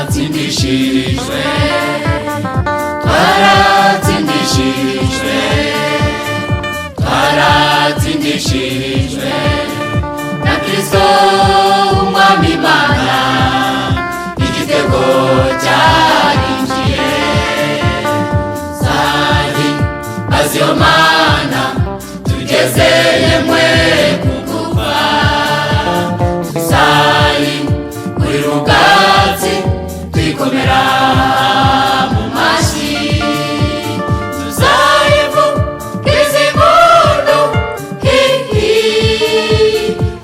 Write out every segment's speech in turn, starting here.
Twaratsindishijwe, twaratsindishijwe, twaratsindishijwe na Kristo umwami Imana, igitego cyarinjiye. Zari aziyo Mana tugeze yemwe kugufa, zari muri rugatsi twikomera mu mashyi, tuzayivugiza impundu hihi,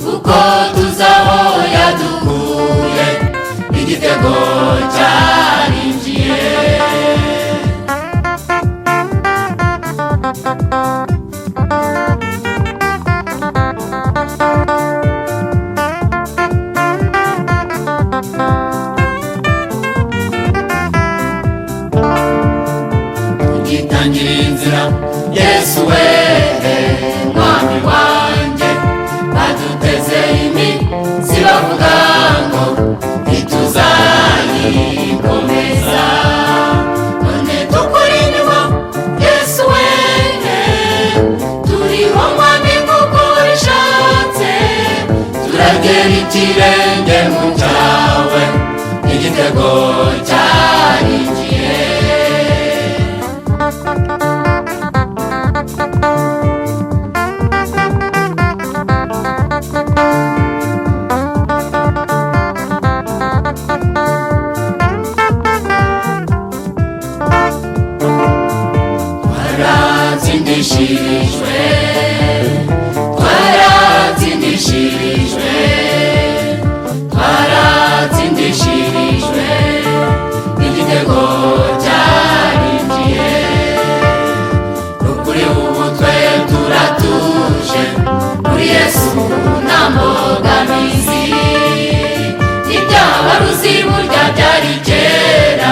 kuko tuzaho yadukuye, igitego cyarinjiye. Tugitangira inzira Yesu we mwami wanjye, baduteze iminsi bavuga ngo ntituzayikomeza, none dukora inyuma Yesu we, turiho mwami nk'uko bishatse, turagera ikirenge mu cyawe, igitego cyarinjiye. Twaratsindishijwe, twaratsindishijwe, twaratsindishijwe, igitego cyarinjiye. Nukuri ubu twe turatuje, muri Yesu nta mbogamizi, ibyabaruzi burya byari kera,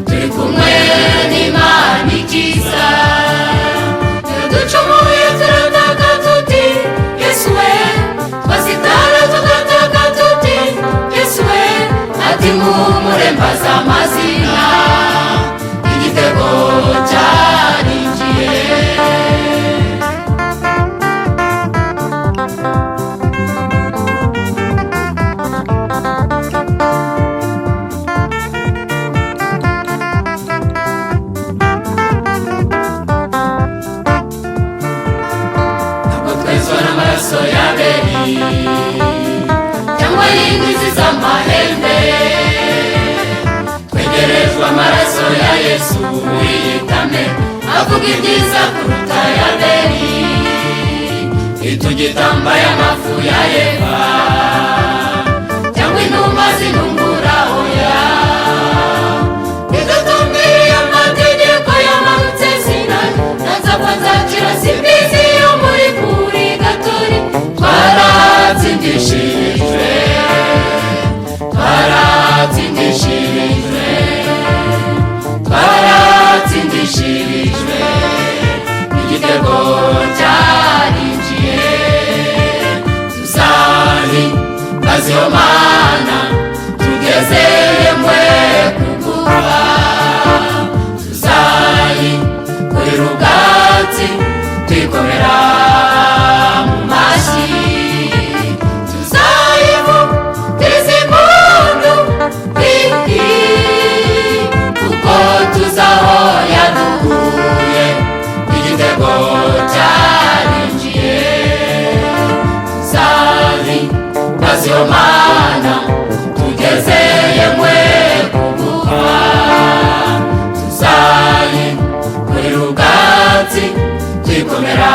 turi kumwe n'Imana ikiza. Ducumuye turataka tuti Yesu we, twasitara tugataka tuti Yesu we, ati muhumure mbaza amazina, igitego cyarinjiye. N'amaraso ya Abeli cyangwa y'indizi z'amahembe, twegerejwe amaraso ya Yesu wiyitame, avuga ibyiza kuruta ya Abeli. Itugitambaye amafu ya Eva cyangwa intumwa zinungura oya, idutumbiriye amategeko yamanutse Sinayi, nazapfa nzakira simbizi yo muri Purigatori. Twaratsindishijwe, twaratsindishijwe, twaratsindishijwe, igitego cyarinjiye. Tuzahimbaza iyo Mana tugeze yemwe kugufa, tuzayikura ubwatsi twikomera mu mashyi, tuzayivugiza impundu hihi, kuko tuzaho yadukuye, igitego cyarinjiye. Tuzahimbaza iyo Mana tugeze yemwe kugufa, tuzayikura ubwatsi twikomera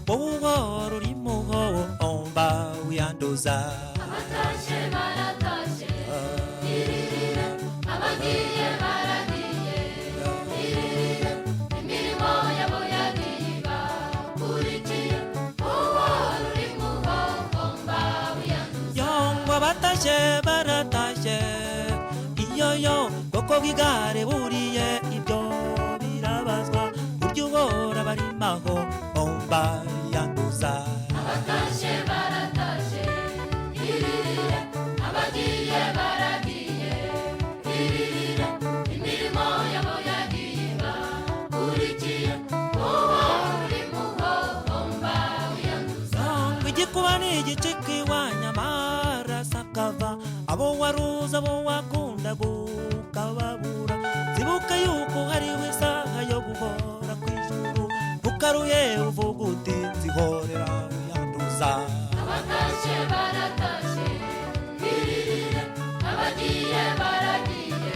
wowe uhora urimo omba wiyanduza. abatashe baratashe iririre, abagiye baragiye iririre, imirimo yabo yagiye bakurikiye, uhora urimo omba wiyanduza. Yongwa batashe baratashe iyoyo koko bw'igare buriye ibyo birabazwa, burya uhora barimaho omba yanduza. abatashe baratashe iririre, abagiye baragiye iririre, imirimo yabo yagiye bakurikiye, uhora urimo omba wiyanduza. Ngo igikuba ni igicika iwanyamara sakava, abo waruza abo wakunda ukababura, zibuka yuko hariho isaha yo guhora kw'ijuru, ukaruye uvuga uti nzihorera wiyanduza. abatashe baratashe iririre, abagiye baragiye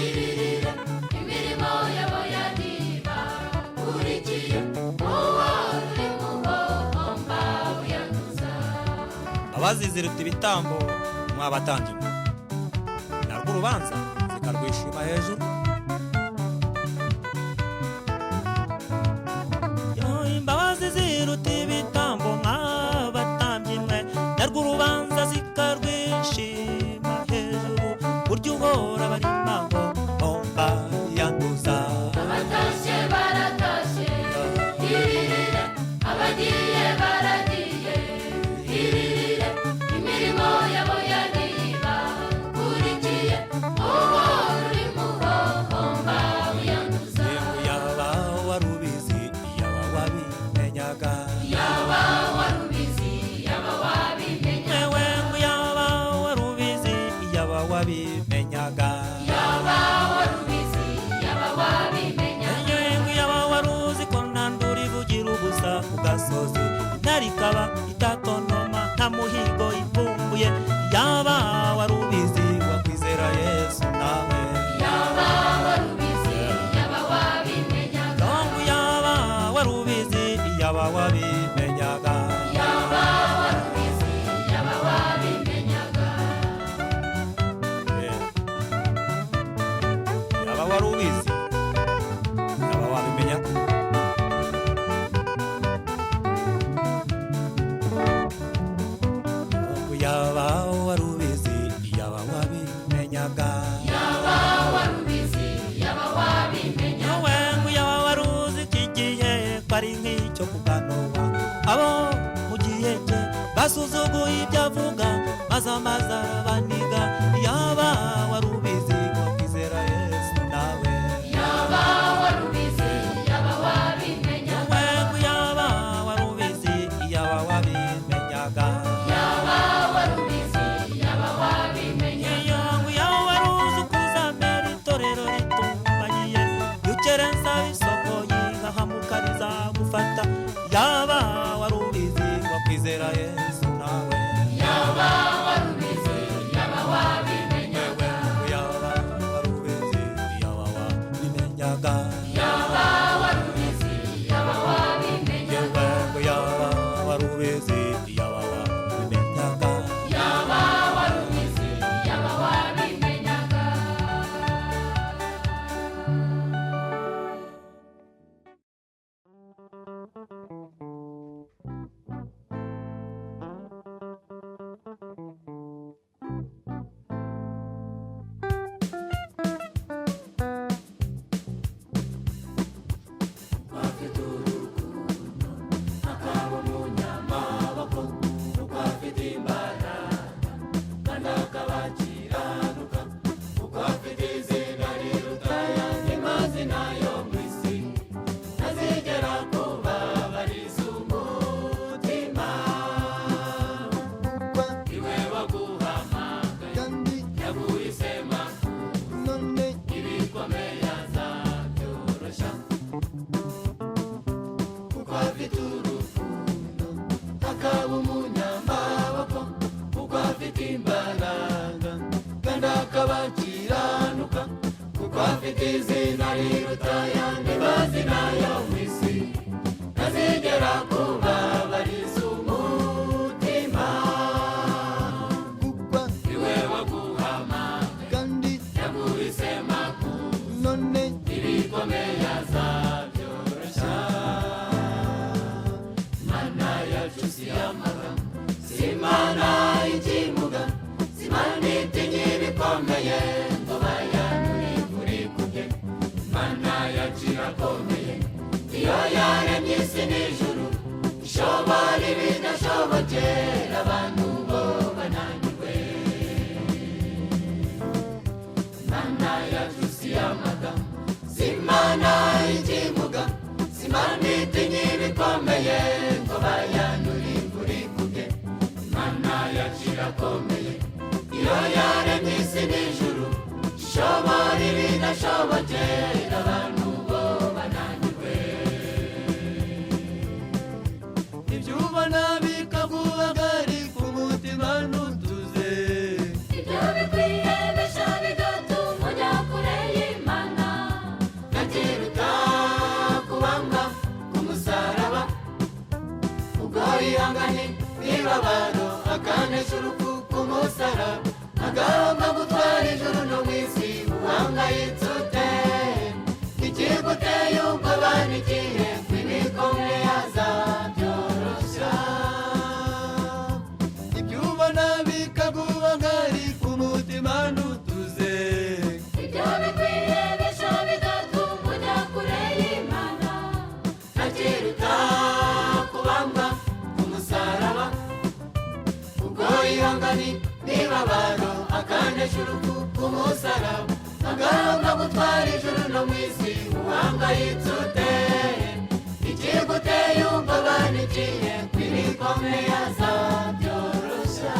iririre, imirimo yabo yagiye bakurikiye, uhora urimo omba wiyanduza. Abaziziruta ibitambo mwabatambye mwe, narwo urubanza zikarwishima hejuru. Imbabazi ziruta ibitambo mwabatambye mwe, narwo urubanza zikarwishima hejuru, burya uhora barimaho omba yanduza. abatashe baratashe iririre, abagiye baragiye iririre, imirimo yabo yagiye bakurikiye, uhora urimo omba wiyanduza. Yaba warubizi yaba wabimenyaga, yaba warubizi yaba wabimenya, ewe ngo yaba warubizi yaba wabimenyaga, yaba warubizi yaba wabimenya, ngo yaba waruzi ko ntandura ivugira ubusa ku gasozi, ntarikaba itatonoma nta muhigo ipfumbuye, yaba warubizi wakwizera Yesu nawe. yaba warubizi yaba wabimenya, Ngo yaba warubizi yaba wabimenyaga, yaba warubizi yaba wabimenyaga, yaba warubizi yaba wabimenyaga. Ngo yaba warubizi yaba wabimenyaga, yaba warubizi yaba wabimenya, nawe ngo yaba waruzi iki gihe ko ari nk'icyo kuganura, abo mu gihe cye basuzuguye ibyo avuga maze amazi arabaniga, yaba warubizi wakwizera Yesu nawe. yaba warubizi yaba wabimenya, Nawe ngo yaba warubizi yaba wabimenyaga, yaba warubizi yaba wabimenya, iyo ngo yaba waruzi ukuzamera itorero ritumbagiye, yukere nsaba isoko yihahamuka rizagufata, yaba warubizi wakwizera Yesu nawe. yaba warubizi yaba wabimenyaga, Yaba warubizi yaba wabimenyaga, yaba warubizi yaba wabimenyaga, yaba warubizi yaba wabimenyaga. yaba warubizi yaba wabimenyaga. bakiranuka kuko afite izina riruta ayandi mazina yo mu isi ntazigera yongera kubabariza umutima kuko iwe waguhamagaye kandi yaguhisemo none ibikomeye azabyoroshya mana yacu si amagambo si imana y'ikimuga si imana itinya ibikomeye ngo bayanure kuri kubye mana yacu irakomeye iyo yaremye isi n'ijuru ishobora ibidashobokera abantu bo bananiwe mana yacu si amagambo si imana y'ikimuga si imana itinya ibikomeye ngo bayanure kuri kubye mana yacu irakomeye iyo yaremye isi n'ijuru ishobora ibidashobokera abantu bo bananiwe ibyo ubona bikakubagari ku mutima ntutuze ibyo bikwiye besha bigatuma ujya kure y'Imana ntakiruta kubamba ku musaraba ubwo yihanganye n'ibabaro akanesha urupfu ku musaraba agomba gutwara ijuru no mu isi uhangayitse ute ikiguteye ubwoba n'ikihe kw'ibikomeye azabyoroshya ibyo ubona bikakubagari ku mutima ntutuze ibyo bikwiye besha bigatuma ujya kure y'Imana ntakiruta kubamba ku musaraba ubwo yihanganye n'ibabaro akanesha urupfu ku musaraba agomba gutwara ijuru no mu isi uhangayitse ute ikiguteye ubwoba n'ikihe kw'ibikomeye azabyoroshya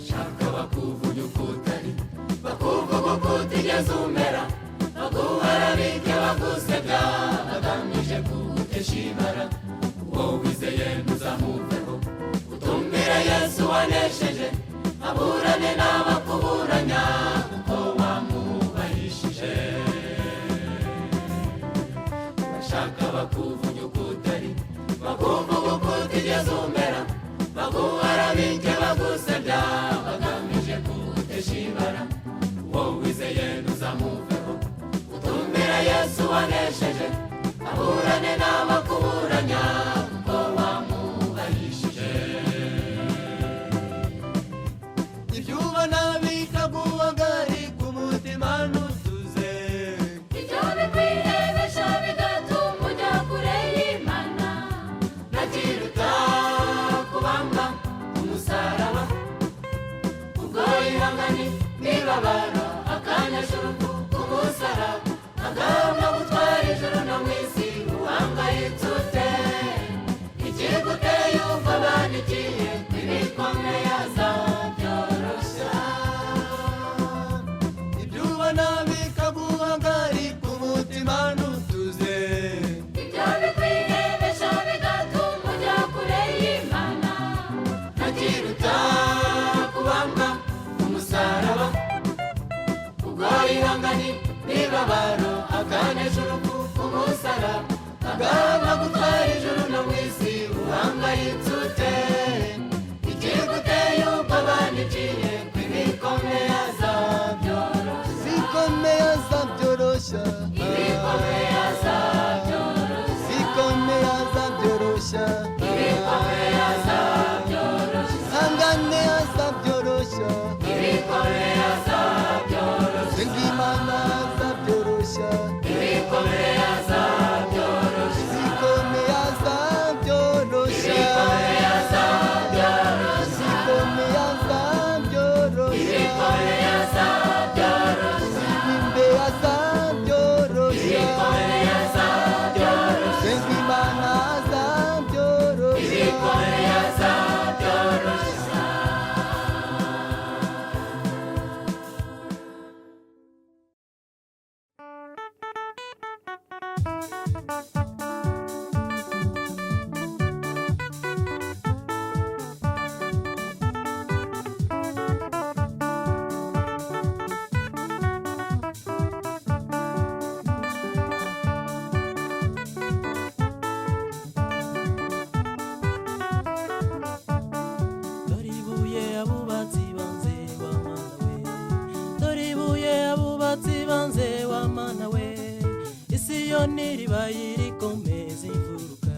shaka bakuvuga uko utari bakuvuga uko utigeze umera baguharabike bagusebya bagamije kugutesha ibara wowe wizeye ntuzamuveho utumvire Yesu wanesheje aburane n'abakuburanya kuko wamwubahishije bashaka bakuvuga uko utari bakuvuga uko utigeze umera baguharabike bagusebya bagamije kugutesha ibara wowe wizeye ntuzamuveho utumvire Yesu wanesheje aburane n'abakuburanya kuko wamwubahishije ibyo ubona bikakubagari ku mutima ntutuze ibyo bikwiye besha bigatuma ujya kure y'Imana ntakiruta kubamba ku musaraba ubwo yihanganye n'ibabaro akanesha urupfu ku musaraba agomba gutwara ijuru no mu isi uhangayitse ute ikiguteye ubwoba n'ikihe kw'ibikomeye azabyoroshya ibyo ubona bikakubagari ku mutima ntutuze ibyo bikwiye besha bigatuma ujya kure y'Imana ntakiruta kubamba ku musaraba ubwo yihanganye n'ibabaro akanesha urupfu ku musaraba agomba gutwara ijuru no mu isi uhangayitse ute ikiguteye ubwoba n'ikihe kw'ibikomeye azabyoroshya zikomeye azabyoroshya ibikomeye azabyoroshya zikomeye azabyoroshya ibikomeye azabyoroshya hangane azabyoroshya ibikomeye azabyoroshya senga Imana azabyoroshya ibikomeye azabyoroshya zikomeye azabyoroshya ibikomeye azabyoroshya zikomeye azabyoroshya ibikomeye azabyoroshya imbere azabyoroshya ibikomeye azabyoroshya senga Imana azabyoroshya ibikomeye azabyoroshya dore ibuye abubatsi banze wa mana we, dore ibuye abubatsi banze wa mana we, isiyoni ribaye rikomeza imfuruka.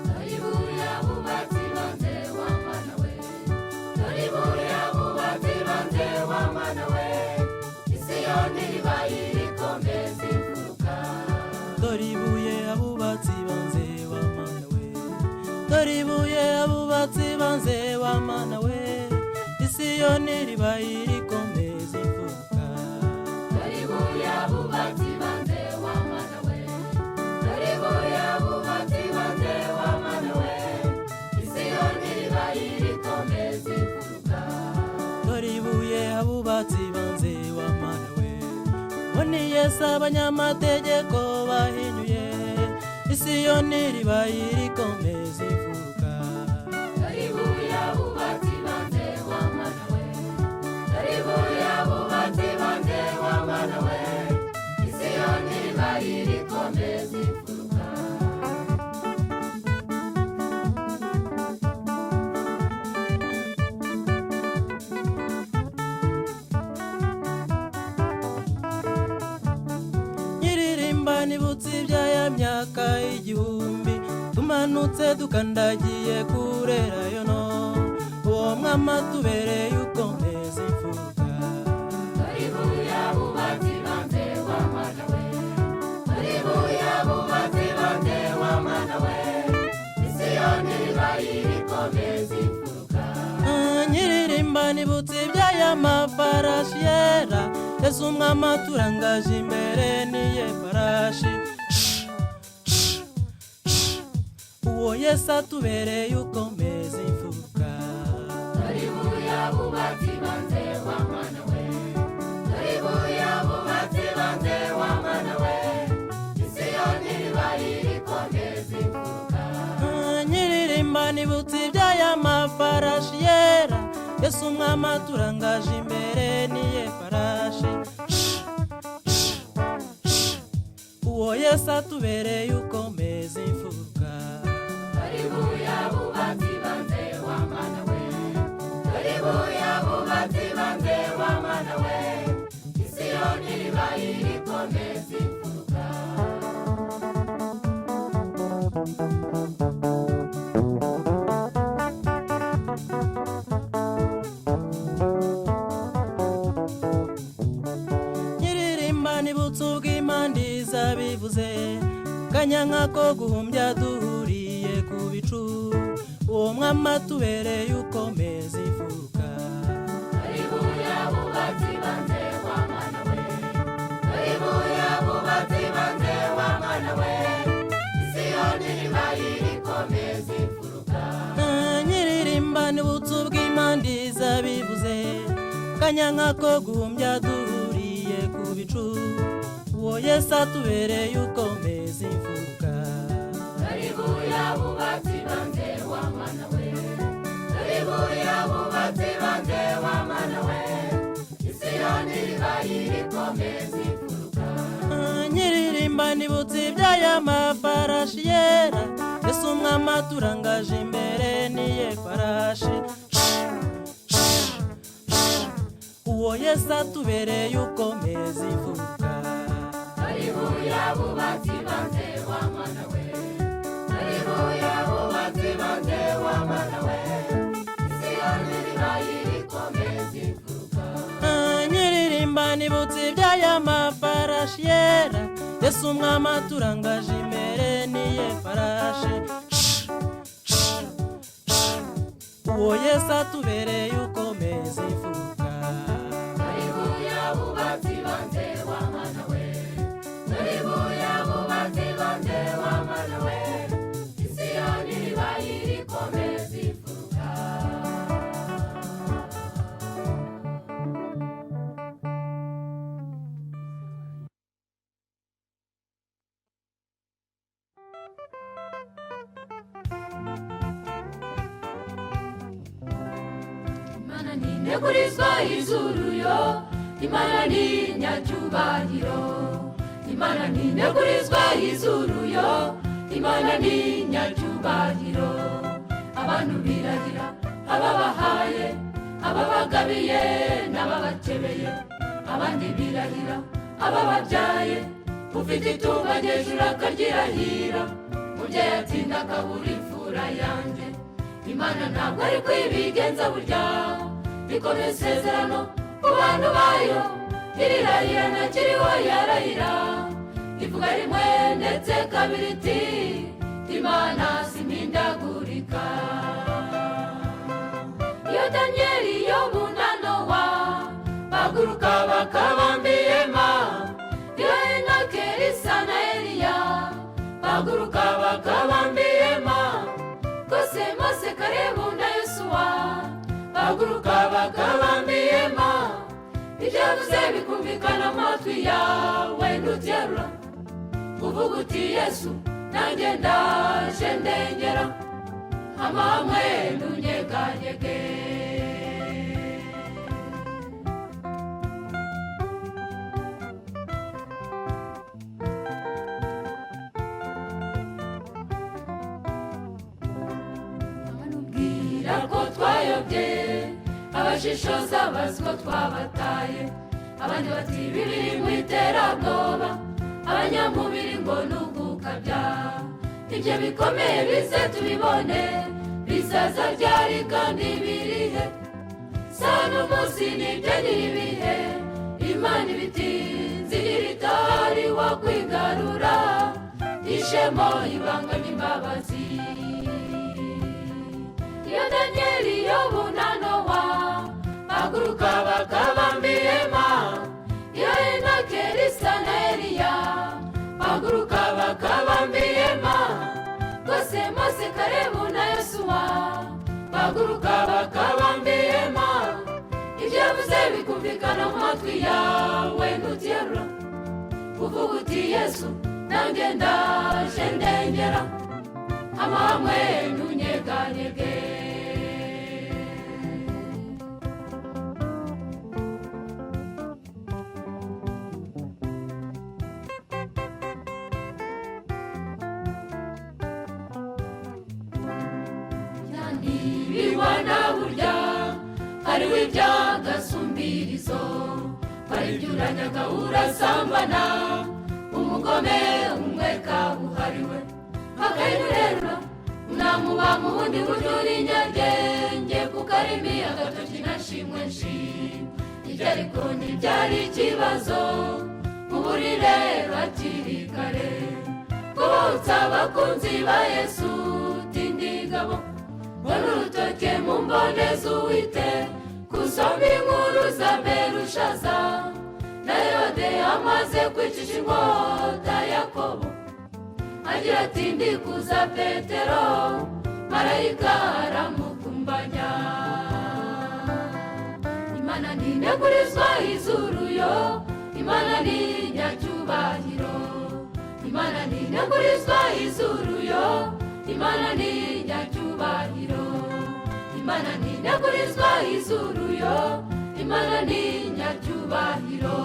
dore ibuye abubatsi banze wa mana we, dore ibuye abubatsi banze wa mana we, isiyoni ribaye rikomeza imfuruka. dore ibuye abubatsi banze wa mana we, dore ibuye abubatsi banze wa mana we, isiyoni ribaye rikomeza imfuruka. dore ibuye abubatsi banze wa mana we, dore ibuye abubatsi banze wa mana we, isiyoni ribaye rikomeza imfuruka. dore ibuye abubatsi banze wa mana we, bo ni Yesu abanyamategeko bahinyuye, isiyoni ribaye rikomeza imfuruka. dore ibuye abubatsi banze wa mana we, dore ibuye abubatsi banze wa mana we, isiyoni ribaye rikomeza imfuruka. nyiririmba nibutse iby'aya myaka igihumbi, tumanutse dukandagiye kurerayo no, uwo mwama tubereye ukomeza imfuruka. dore ibuye abubatsi banze wa mana we, dore ibuye abubatsi banze wa mana we, isiyoni ribaye rikomeza imfuruka. nyiririmba nibutse iby'aya mafarashi yera, yesu umwama turangaje imbere niye farashi. uwo yesu atubereye ukomeza imfuruka. dore ibuye abubatsi banze wa mana we, dore ibuye abubatsi banze wa mana we, isiyoni ribaye rikomeza imfuruka. nyiririmba nibutse iby'aya mafarashi yera, yesu umwama turangaje imbere niye farashi. uwo yesu atubereye ukomeza imfuruka. dore ibuye abubatsi banze wa mana we, dore ibuye abubatsi banze wa mana we, isiyoni ribaye rikomeza imfuruka. nyiririmba nibutse ubw'imandiza bivuze, kanyanka ko guhumbya duhuriye ku bicu, uwo mwama tubereye ukomeza imfuruka. dore ibuye abubatsi banze wa mana we, dore ibuye abubatsi banze wa mana we, isiyoni ribaye rikomeza imfuruka. nyiririmba nibutse ubw'imandiza bivuze, kanyanka ko guhumbya duhuriye ku bicu, uwo yesu atubereye ukomeza imfuruka. dore ibuye abubatsi banze wa mana we, dore ibuye abubatsi banze wa mana we, isiyoni ribaye rikomeza imfuruka. nyiririmba nibutse iby'aya mafarashi yera, yesu umwama turangaje imbere niye farashi. uwo yesu atubereye ukomeza imfuruka. dore ibuye abubatsi banze wa mana we, dore ibuye abubatsi banze wa mana we, isiyoni ribaye rikomeza imfuruka. nyiririmba nibutse iby'aya mafarashi yera, yesu umwama turangaje imbere niye farashi. uwo yesu atubereye ukomeza imfuruka. dore ibuye abubatsi banze wa mana we, dore ibuye abubatsi banze wa mana we, isiyoni ribaye rikomeza imfuruka. ntinegurizwa izuru yo, Imana ni nyacyubahiro. Imana ntinegurizwa izuru yo, Imana ni nyacyubahiro. Abantu birahira ababahaye, ababagabiye n'ababakebeye, abandi birahira abababyaye, ufite itungo hejuru akaryirahira, mubyeyi atinda akabura imfura yanjye. Imana ntabwo ari kwibigenza burya, ikomeza isezerano ku bantu bayo, irirahira ntakiriho yarahira, ivuga rimwe ndetse kabiri iti Imana simpindagurika. Iyo Danieli Yobu na Nowa baguruka bakabamba ihema, iyo Enoke Elisa na Eliya baguruka bakabamba ihema, rwose Mose Kalebu na Yosuwa baguruka bakabamba ihema, ibyavuze bikumvikana mu matwi yawe ntuterura, uvuga uti Yesu nanjye ndaje ndengera, amahame ntunyeganyege. Abanubwira ko twayobye, abashishoza bazi ko twabataye, abandi bati bibiri mu iterabwoba, abanyamubiri ngo nugukabya. Ibyo bikomeye bize tubibone, bizaza ryari kandi birihe, saa n'umunsi nibyo n'ibihe. Imana ibitinze iritari wakwigarura, ishemo ibanga n'imbabazi. Iyo Danieli Yobu na Nowa baguruka bakabamba ihema, iyo Enoke Elisa na Eliya baguruka bakabamba ihema, rwose Mose Kalebu na Yosuwa baguruka bakabamba ihema, ibyavuze bikumvikana mu matwi yawe ntuterura, uvuga uti Yesu nanjye ndaje ndengera, amahame ntunyeganyege. Biwana burya hariho iby'agasumbirizo, hari ibyo uranyaga urasambana, umugome umwe kabuhariwe akayirurerura, unamuba mu bundi buryo uri nyarwenge, kuko arimi agatoki nashimwe nshima. Ibyo ariko ntibyari ikibazo, muburire hakiri kare, kubutsa abakunzi ba Yesu tindigabo, mbona urutoke mu mboneza uwite, kusomba inkuru za Berushaza na Herode amaze kwicisha inkota Yakobo, agira ati ndikuza Petero, marayika aramukumbanya. Imana ntinegurizwa izuru yo, Imana ni nyacyubahiro. Imana ntinegurizwa izuru yo, Imana ni nyacyubahiro. Imana ntinegurizwa izuru yo, Imana ni nyacyubahiro.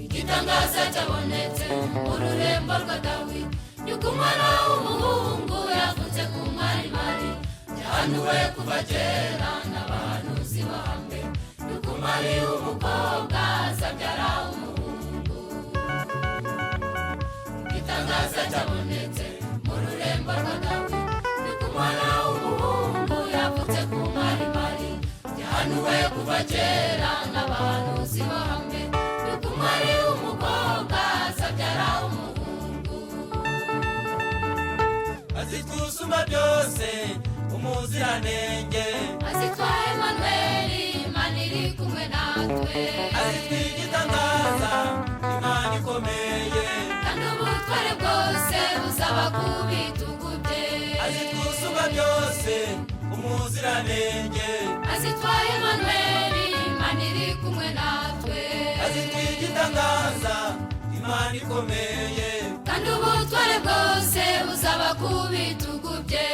Igitangaza cyabonetse mu rurembo rwa Dawidi, yuko umwana w'umuhungu yavutse ku mwari Mari, yahanuwe kuva kera n'abahanuzi bo hambere, yuko Mari w'umukobwa azabyara umuhungu. Igitangaza cyabonetse mu rurembo rwa Dawidi, yuko umwana w'umuhungu yavutse ku mwari Mari, yahanuwe kuva kera n'abahanuzi bo hambere, yuko Mari azitwusumba byose umuziranenge azitwa Emmanuel Imana iri kumwe natwe azitwigitangaza Imana ikomeye kandi ubutware bwose buzaba ku bitugu bye azitwusumba byose umuziranenge azitwa Emmanuel Imana iri kumwe natwe azitwigitangaza Imana ikomeye kandi ubutware bwose buzaba ku bitugu bye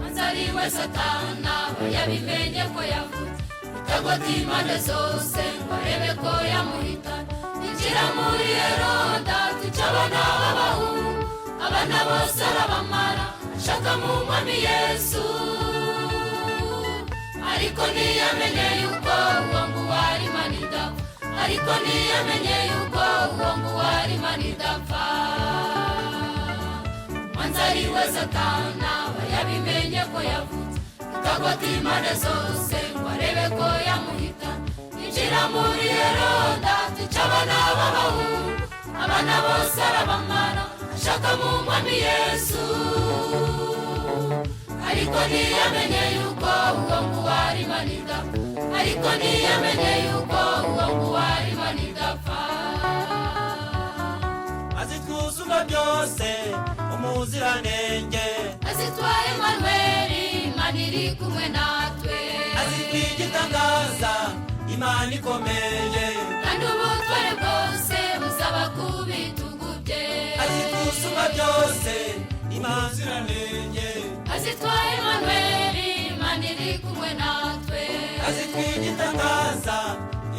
Manzariwe Satana yabimenye ko yavutse itagota impande zose ngo arebe ko yamuhita injira muri Heroda tica abana b'abahungu abana bose arabamara ashaka mu mwami Yesu ariko ntiyamenye yuko uwo nguwo ari Imana idapfa ariko ntiyamenye yuko uwo nguwo ari Imana idapfa Manzariwe Satana yabimenye ko yavutse ikagota impande zose ngo arebe ko yamuhita injira muri Heroda tica abana b'abahungu abana bose arabamara ashaka mu mwami Yesu ariko ntiyamenye yuko uwo nguwo ari Imana idapfa ariko ntiyamenye yuko uwo nguwo ari Imana idapfa azitwusumba byose umuziranenge azitwa Emmanuel Imana iri kumwe natwe azitwigitangaza Imana ikomeye kandi ubutware bwose buzaba ku bitugu bye azitwusumba byose umuziranenge azitwa Emmanuel Imana iri kumwe natwe azitwigitangaza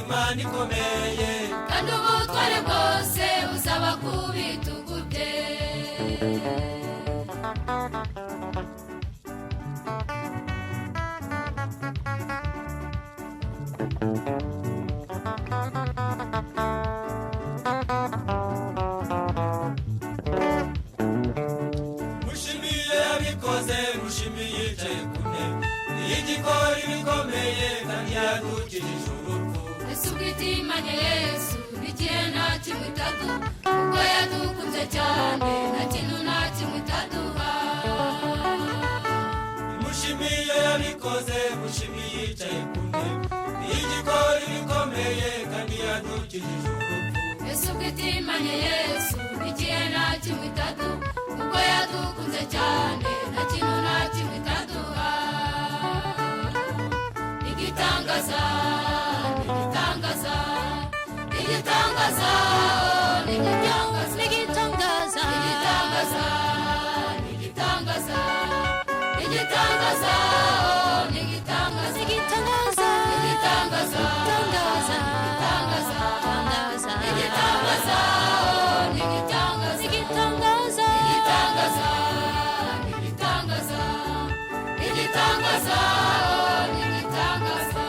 Imana ikomeye kandi ubutware bwose buzaba ku bitugu bye mushimiye yabikoze mushimiye yicaye ku ntebe igikora ibikomeye kandi yadukijije urupfu ese ubwitimanye Yesu igihe nta kimwe itaduha ubwo yadukunze cyane nta kintu nta kimwe itaduha mushimiye yabikoze mushimiye yicaye ku ntebe igikora ibikomeye kandi yadukijije urupfu ese ubwitimanye Yesu igihe nta kimwe itaduha ubwo yadukunze cyane nta kintu nta kimwe itaduha igitangaza igitangaza igitangaza igitangaza igitangaza igitangaza igitangaza igitangaza igitangaza igitangaza igitangaza igitangaza igitangaza igitangaza igitangaza igitangaza igitangaza igitangaza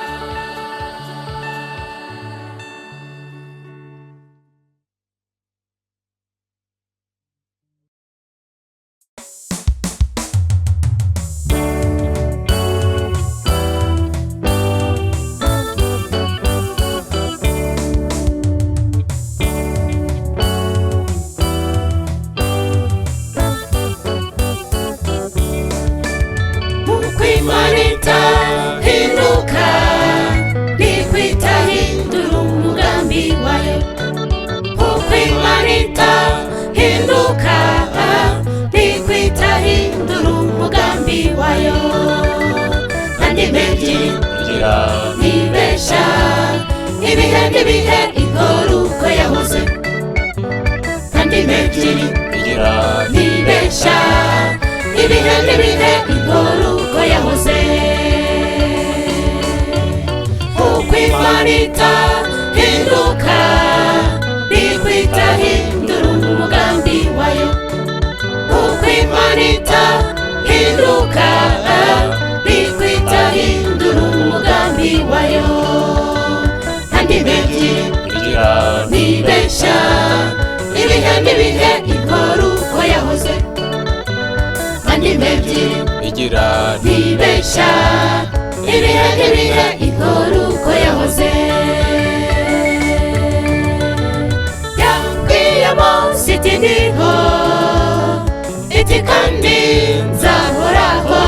ukwimanita hinduka nikwita hindura umugambi wayo ukwimanita hinduka nikwita hindura umugambi wayo kandi ebyiri ntibesha ibihe n'ibihe ikora uko yahoze kandi ebyiri ntibesha ibihe n'ibihe ikora uko yahoze ukwimanita hinduka nikwita hindura umugambi wayo ukwimanita hinduka nikwita hindura umugambi wayo kandi ebyiri ntibesha ibihe n'ibihe ikora uko yahoze ntibeshya ibihe n'ibihe ikora uko yahoze yabwiye Mose iti ndiho iti kandi nzahoraho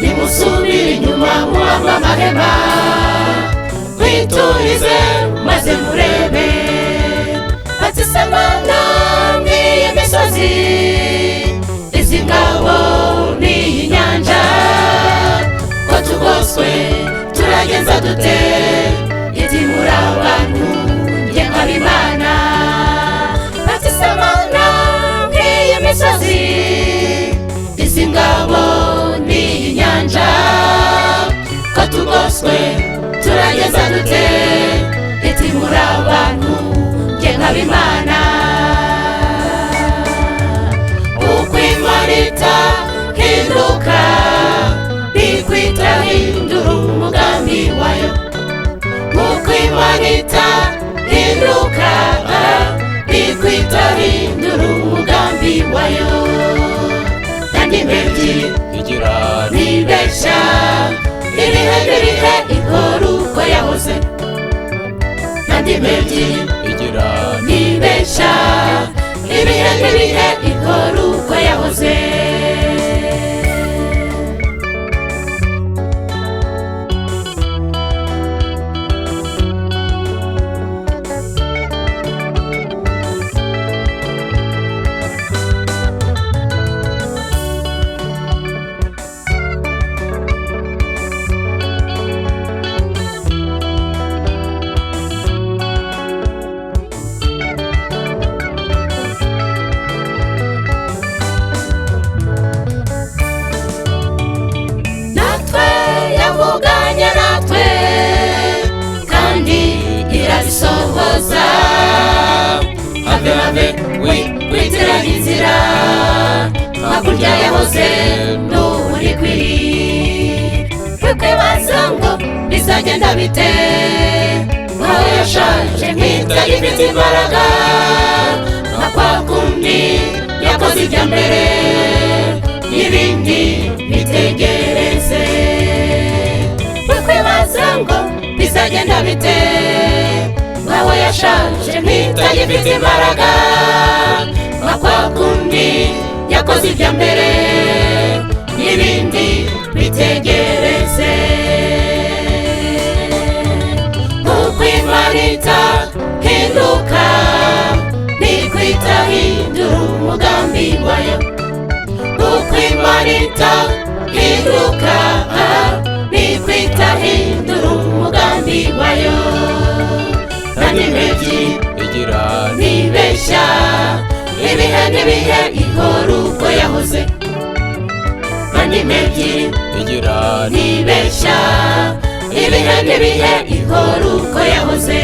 nimusubire inyuma muhamba amahema mwiturize maze murebe bati se Mana ngiyi misozi izi ngabo n'iyi nyanja ko tugoswe turagenza dute iti muri abantu njye nkaba Imana bati se Mana ngiyi misozi izi ngabo n'iyi nyanja ko tugoswe turagenza dute iti muri abantu njye nkaba Imana uko Imana itahinduka niko itahindura umugambi wayo uko Imana itahinduka niko itahindura umugambi wayo kandi mbebyi igira ntibeshya ibihe n'ibihe ikora uko yahoze kandi mbebyi igira ntibeshya ibihe n'ibihe ikora uko yahoze irabisohoza have witiranya inzira hakurya yahoze n'uri kwiri kwibaza ngo bizagenda bite nkaho yashaje nk'itagifite imbaraga nka kwa kundi yakoze ibya mbere n'ibindi bitegereze kwibaza ngo bizagenda bite nkaho yashaje nk'itagifite imbaraga nka kwa kundi yakoze ibya mbere n'ibindi bitegereze uko Imana itahinduka niko itahindura umugambi wayo uko Imana itahinduka niko itahindura umugambi wayo kandi mbebyi igira ntibeshya ibihe n'ibihe ikora uko yahoze kandi mbebyi igira ntibeshya ibihe n'ibihe ikora uko yahoze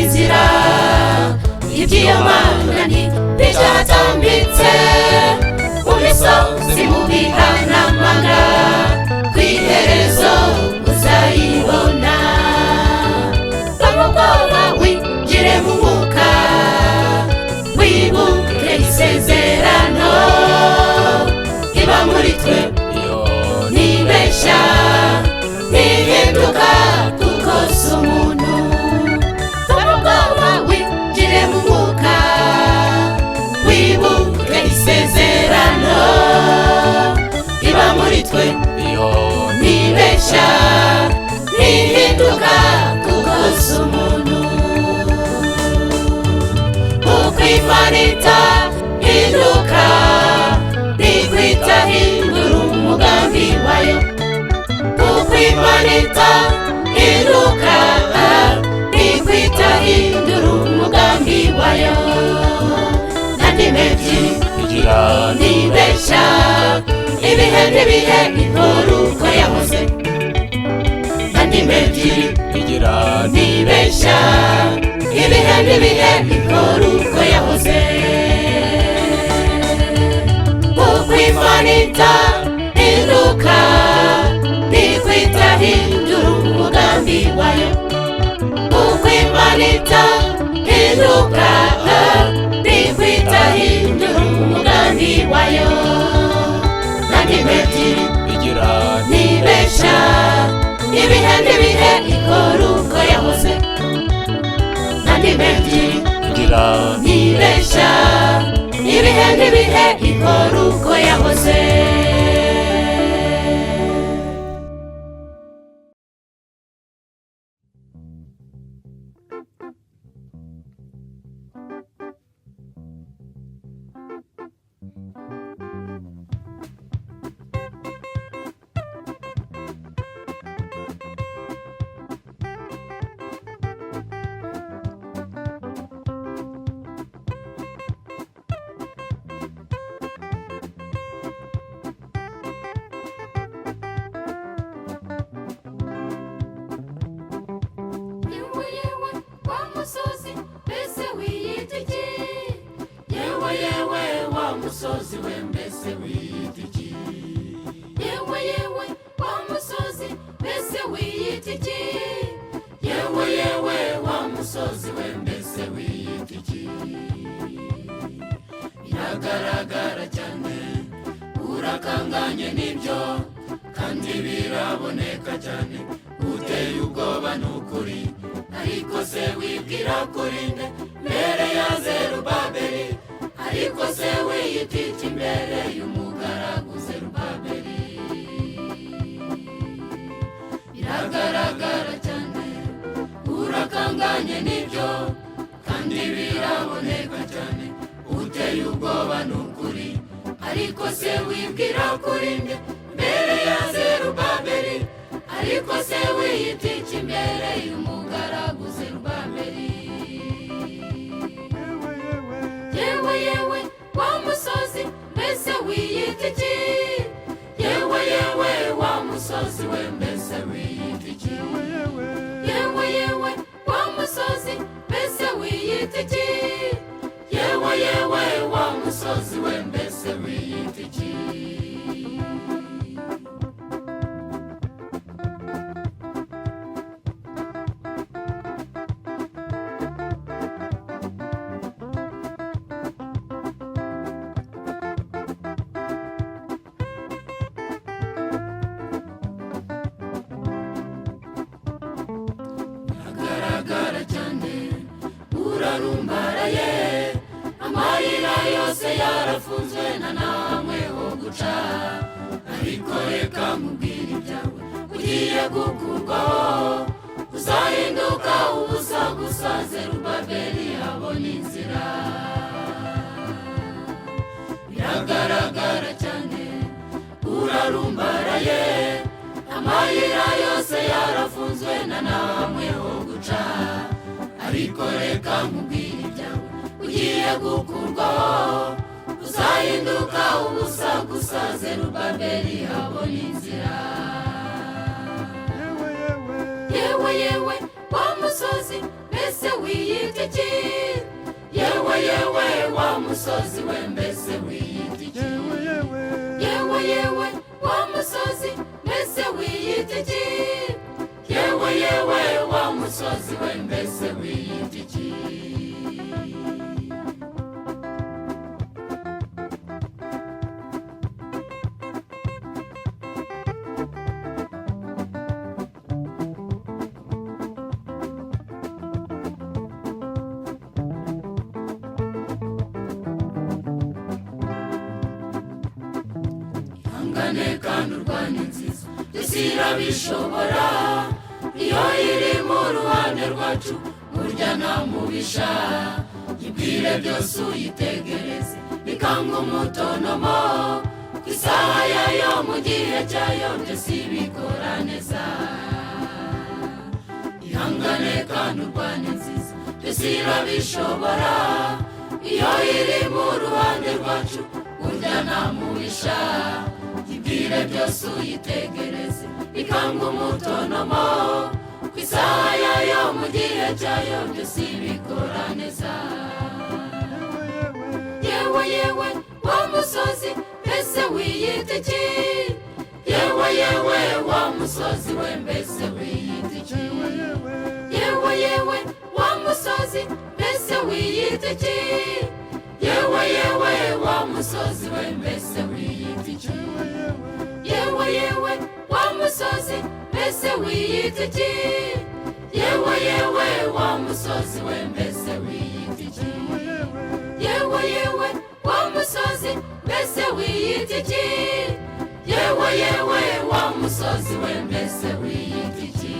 inzira iby'iyo Mana ntibyatambitse mu misozi mu bihanamanga ku iherezo uzayibona bamubwoba winjire mu mwuka wibuke isezerano iba muri twe ntibeshya ntihinduka kuko si umuntu winjire mu mwuka wibuke isezerano iba muri twe ntibeshya ntihinduka kuko si umuntu uko Imana itahinduka niko itahindura umugambi wayo uko Imana itahinduka niko itahindura umugambi wayo kandi nibesha ibihe n'ibihe ihora uko yahoze kandi ebyiri igira nibesha ibihe n'ibihe ihora uko yahoze kuko Imana itahinduka ntikwita hindura umugambi wayo kuko Imana itahinduka ntikwita hindura umugambi wayo kandi ebyiri igira nibesha ibihe n'ibihe ihora uko yahoze kandi ebyiri igira nibesha ibihe n'ibihe ihora uko yahoze musozi we mbese wiyita iki yewe yewe wa musozi mbese wiyita iki yewe yewe wa musozi we mbese wiyita iki biragaragara cyane urakanganye nibyo kandi biraboneka cyane uteye ubwoba n'ukuri ariko se wibwira kuri nde mbere ya Zerubabeli ariko se wiyita iki imbere y'umugaragu Zerubabeli biragaragara cyane urakanganye nibyo kandi biraboneka cyane uteye ubwoba n'ukuri ariko se wibwira kuri nde mbere ya Zerubabeli ariko se wiyita iki imbere y'umugaragu Zerubabeli yewe yewe wa musozi mbese wiyita iki yewe yewe wa musozi we mbese wiyita iki yewe yewe wa musozi mbese wiyita iki yewe yewe wa musozi we mbese wiyita iki urarumbaraye amayira yose yarafunzwe na namwe ho guca ariko reka mubwire ibyawe ugiye gukurwaho uzahinduka ubusa gusa Zerubabeli abona inzira biragaragara cyane urarumbaraye amayira yose yarafunzwe na namwe ho guca ariko reka mubwire ibyawe ugiye gukurwaho uzahinduka ubusa gusa Zerubabeli abona inzira yewe yewe wa musozi mbese wiyita iki yewe yewe wa musozi we mbese wiyita iki yewe yewe wa musozi mbese wiyita iki yewe yewe wa musozi we mbese wiyita iki ihangane kandi urwane nziza irabishobora iyo iri mu ruhande rwacu burya nta mubisha ibwire byose uyitegereze bikanga umutonomo ku isaha yayo mu gihe cyayo byose ibikora neza ihangane kandi urwane nziza byose irabishobora iyo iri mu ruhande rwacu burya namuhisha ibwire byose uyitegereze bikanga umutonomo ku isaha yayo mu gihe cyayo byose bikora neza yewe yewe wa musozi mbese wiyita iki yewe yewe wa musozi we mbese wiyita iki yewe yewe wa musozi mbese wiyita iki yewe yewe wa musozi we mbese wiyita iki yewe yewe wa musozi mbese wiyita iki yewe yewe wa musozi we mbese wiyita iki yewe yewe wa musozi mbese wiyita iki yewe yewe wa musozi we mbese wiyita iki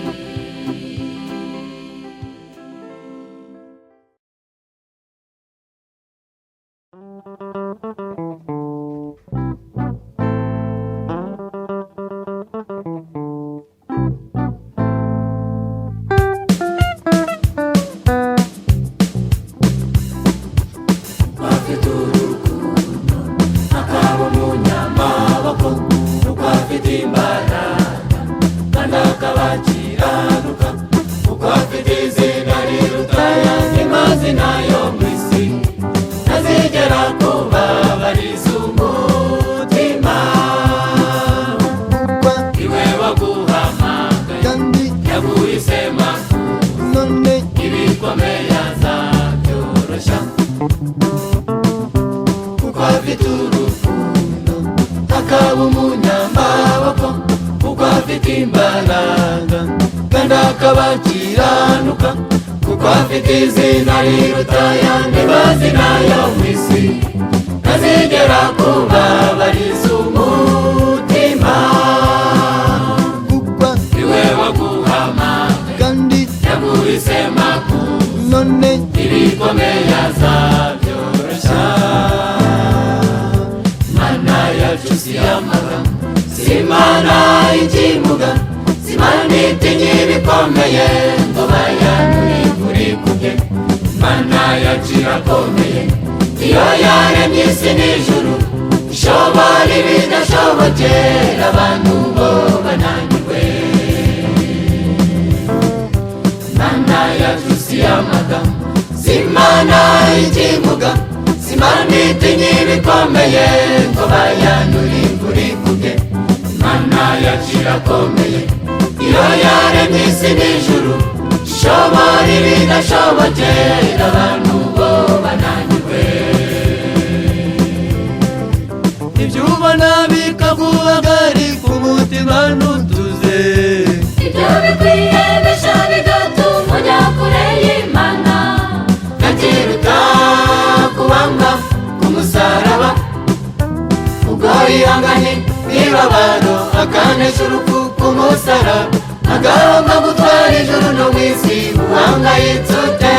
kabakiranuka kuko afite izina riruta ayandi mazina yo mu isi ntazigera kubabariza umutima kuko iwe waguhamagaye kandi yaguhisemo none ibikomeye azabyoroshya mana yacu si amagambo si imana y'ikimuga Imana itinya ibikomeye ngo bayanure kuri kubye Imana yacu irakomeye iyo yaremye isi n'ijuru ishobora ibidashobokera abantu bo bananirwe Imana yacu si amagambo si imana y'ikimuga si imana itinya ibikomeye ngo bayanure kuri kubye Imana yacu irakomeye iyo yaremye isi n'ijuru ishobora ibidashobokera abantu bo bananirwe ibyo ubona bikaguhagarika umutima ntutuze ibyo bikwiye bisha bigatuma ujya kure y'Imana ntakiruta kubambwa ku musaraba ubwo yihanganye n'ibabaro akanesha urupfu ku musaraba agahanga gutwara ijuru no mu isi uhangayitse ute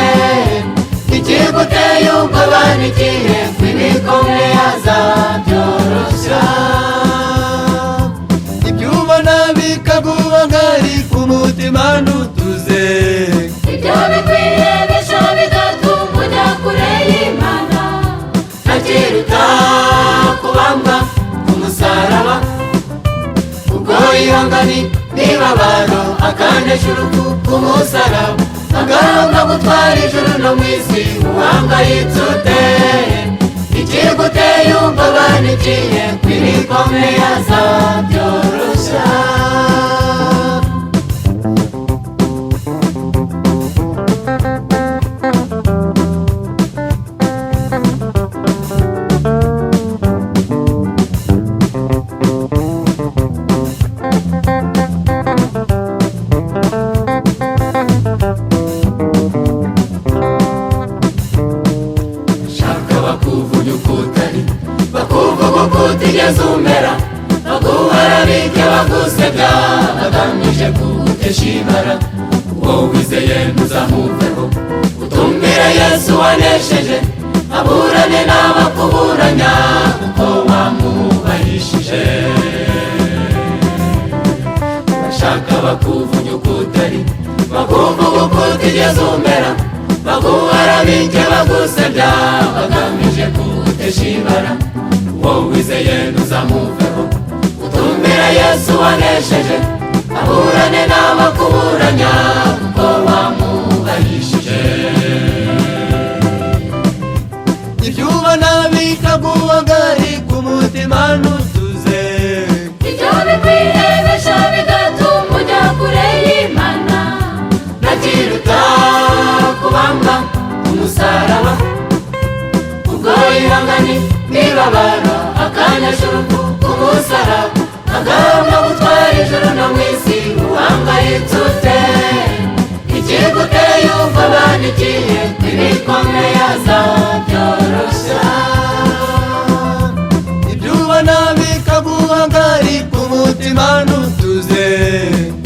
ikiguteye ubwoba n'ikihe kw'ibikomeye azabyoroshya ibyo ubona bikaguhagarika umutima ntutuze ibyo bikwiye bisha bigatuma ujya kure y'Imana ntakiruta kubambwa ku musaraba ubwo yihanganye n'ibabaro akanesha urupfu ku musaraba agahanga gutwara ijuru no mu isi uhangayitse ute ikiguteye ubwoba n'ikihe kw'ibikomeye azabyoroshya utigeze umera baguharabike bagusebya bagamije kugutesha ibara wowe wizeye ntuzamuveho utumvire Yesu wanesheje aburane n'abakuburanya kuko wamwubahishije bashaka bakuvunya uko utari bakuvuga uko utigeze umera baguharabike bagusebya bagamije kugutesha ibara wowe ukomeye ntuzamuveho utumbira Yesu wanesheje aburane n'abakuburanya kuko wamubahishije ibyo ubona bikaguhagari ku mutima ntutuze ibyo bikwihebesha bigatuma ujya kure y'Imana nakiruta kubamba umusaraba ubwo ihangani n'ibabaro akanesha urupfu k'umusaraba agomba gutwara ijuru no mu isi uhangayitse ute ikiguteye ubwoba n'ikihe ibikomeye azabyoroshya ibyo ubona bikaguhagari ku mutima ntutuze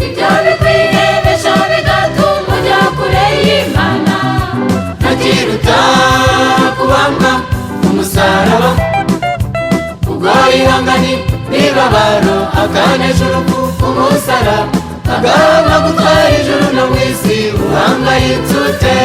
ibyo bikwihebesha bigatuma ujya kure y'Imana nakiruta kubambwa umusaraba ubwo ihangani n'ibabaro akanesha urupfu k'umusaraba agomba gutwara ijuru no mu isi uhangayitse ute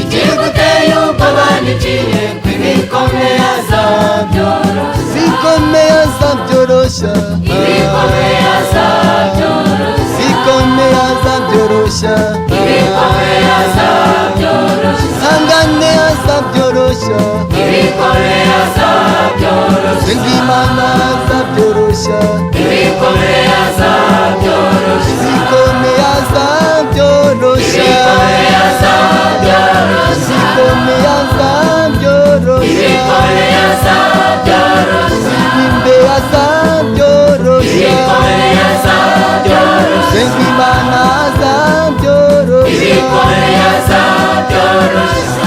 ikiguteye ubwoba n'ikihe ibikomeye azabyoroshya zikomeye azabyoroshya ibikomeye azabyoroshya zikomeye azabyoroshya ibikomeye azabyoroshya ihangane azabyoroshya ibikomeye azabyoroshya senga Imana azabyoroshya ibikomeye azabyoroshya zikomeye azabyoroshya ibikomeye azabyoroshya zikomeye azabyoroshya ibikomeye azabyoroshya zibimbe azabyoroshya ibikomeye azabyoroshya senga Imana azabyoroshya ibikomeye azabyoroshya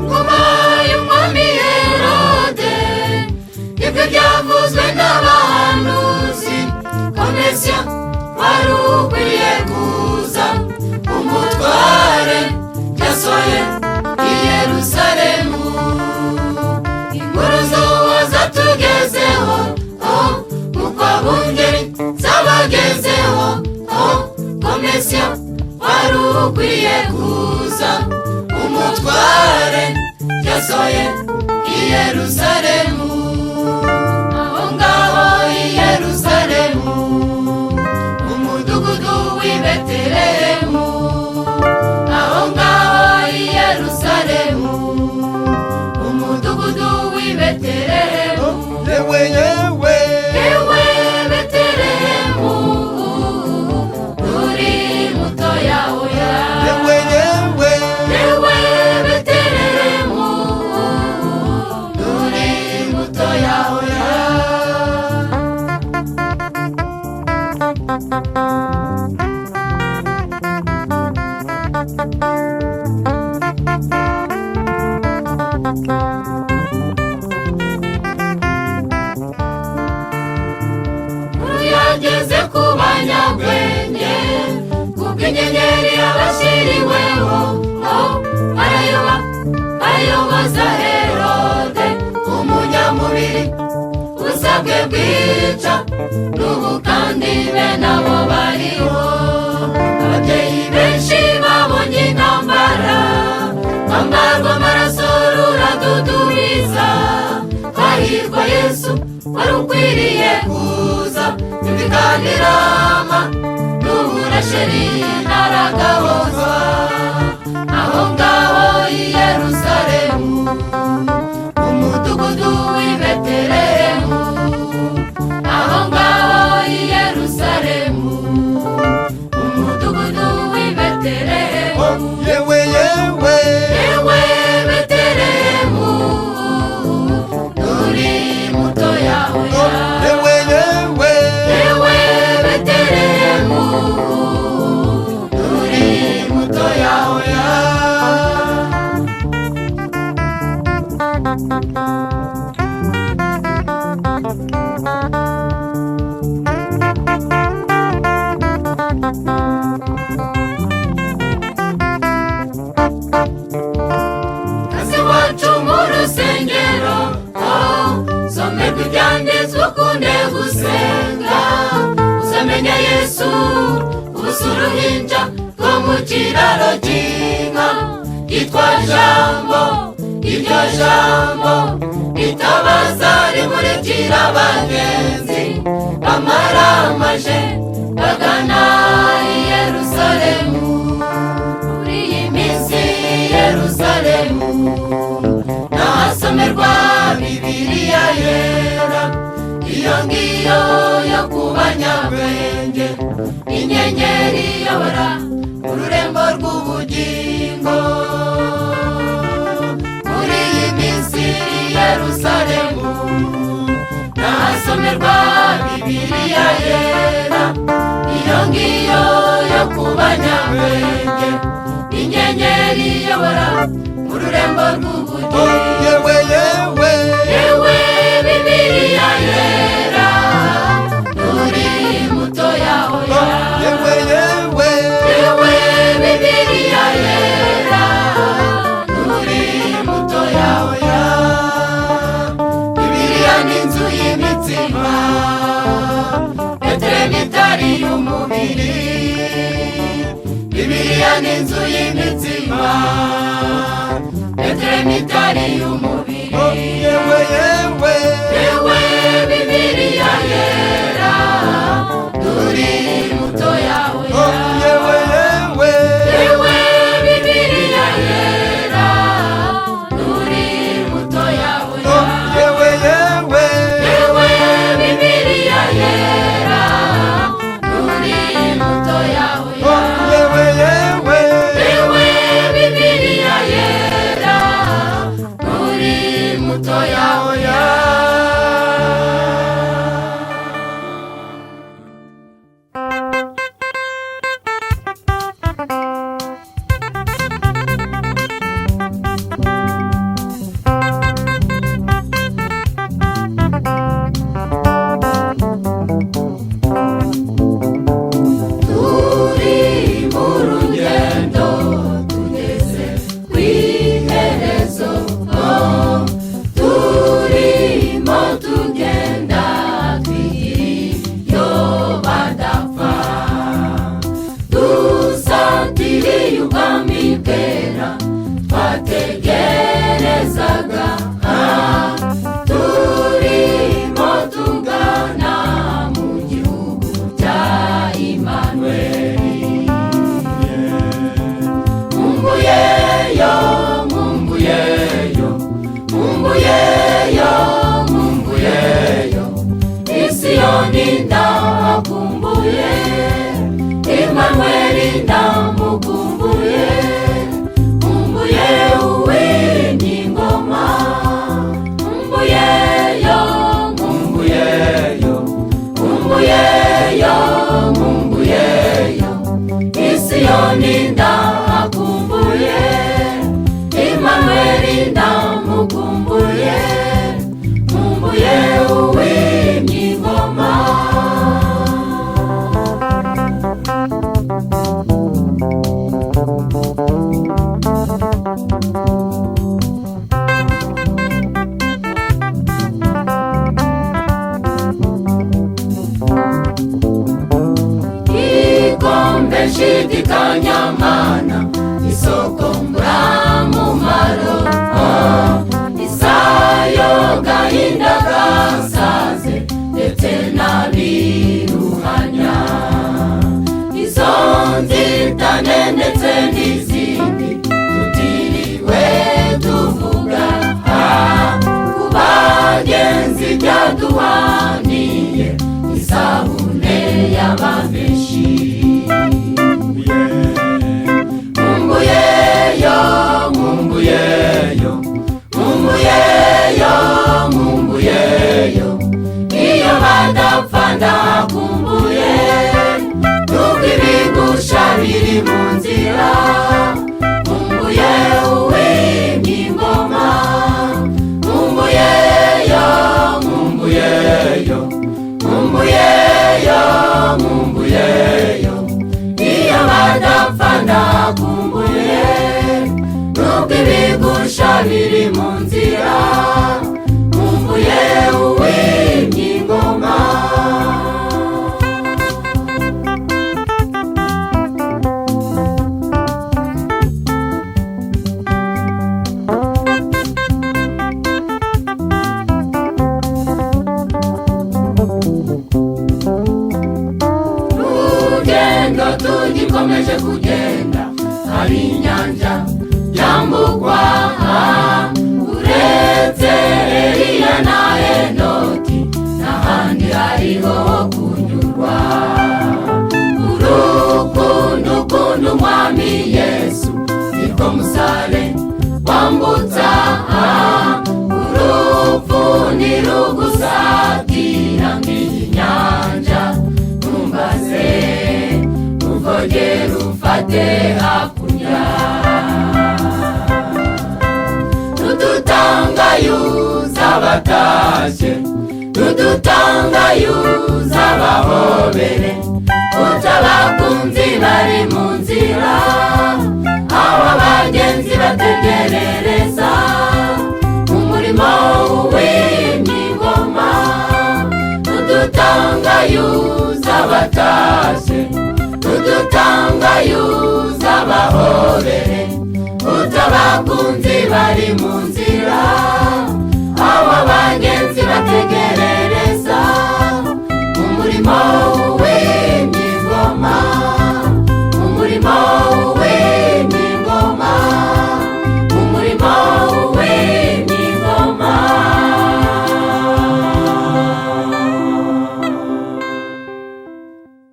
ngoma y'umwami Herode ibyo byavuzwe n'abahanuzi ko Mesiya wari ukwiriye kuza umutware yasohoye i Yerusalemu inkuru z'uwo zatugezeho nk'uko abungeri zabagezeho ko Mesiya wari ukwiriye kuza umutware yasohoye i Yerusalemu aho ngaho i Yerusalemu mu mudugudu w'i Betelehemu aho ngaho i Yerusalemu mu mudugudu w'i Betelehemu yewe yewe ewe Betelehemu uri mutoya oya yewe yewe ewe Betelehemu uri mutoya oya yageze ku banyabwenge kuko inyenyeri yabashyiriweho arayoba ayoboza Herode umunyamubiri usabwe bwica n'ubu kandi be nabo bariho ababyeyi benshi babonye intambara kwambarwa amaraso ruradudubiza hahirwa Yesu wari ukwiriye kuza ibiganirama n'uburasheri naragahoza aho ngaho i Yerusalemu mu mudugudu w'i Betelehemu aho ngaho i Yerusalemu mu mudugudu w'i Betelehemu yewe yewe ewe Betelehemu uri mutoya oya yewe yewe ewe Betelehemu kiraro cy'inka yitwa Jambo. Iryo jambo ritabaza rimurikira abagenzi bamaramaje bagana i Yerusalemu. Muri iyi minsi Yerusalemu nahasomerwa Bibiliya yera, iyo ngiyo yo ku banyabwenge, inyenyeri iyobora ururembo rw'ubugingo. Muri iyi minsi Yerusalemu nahasomerwa Bibiliya yera, iyo ngiyo yo ku banyabwenge, inyenyeri iyobora ururembo rw'ubugingo. yewe yewe Yewe Bibiliya yera, nturi mutoya oya. yewe yewe Yewe Bibiliya yera, nturi mutoya oya. Bibiliya ni inzu y'imitsima, Betelehemu itari y'umubiri. Bibiliya ni inzu y'imitsima, Betelehemu itari y'umubiri. yewe yewe Yewe Bibiliya yera, nturi mutoya oya. yewe yewe Yewe Bibiliya yera, nturi mutoya oya. yewe yewe Yewe Bibiliya yera, nturi mutoya oya. yewe yewe Yewe Bibiliya yera, nturi mutoya oya. Turi mu rugendo tugeze ku iherezo, turimo tugenda twigiriyo badapfa, dusatiriye ubwami bwera twategerezaga, turimo tugana mu gihugu cya Imanueli. Mumbuyeyo, mumbuyeyo, mumbuyeyo, mumbuyeyo, Isiyoni ndahakumbuye, Imanueli ndamukumbuye. Mumbuye uw'inyingoma, mumbuyeyo, mumbuyeyo, mumbuyeyo, mumbuyeyo, Isiyoni ndahakumbuye, Imanueli ndamukumbuye. Mumbuye uw'inyingoma. Ikombe nshidikanya mana, isoko mburamumaro, isayo gahinda gasaze ndetse n'abiruhanya, izo nzitane ndetse n'izindi tutiriwe tuvuga, ku bagenzi byaduhaniye isabune y'ababeshi. Mumbuyeyo, mumbuyeyo, mumbuyeyo, mumbuyeyo, iyo badapfa ndakumbuye, nubwo ibigusha biri mu nzira, tugikomeje kugenda hari inyanja yambukwa uretse Eliya na Enoki n'ahandi hariho kunyurwa urukundo ukunda umwami Yesu niko musare wambutsa urupfu ntirugusatira nk'iyi nyanja ntumbaze uvogere ufate hakurya tudutangayuza abatashye tudutangayuza abahobere utabakunzi bari mu nzira aho abagenzi bategerereza umurimo w'imigoma tudutangayuza abatashye tudutangayuza abahobere utabakunzi bari mu nzira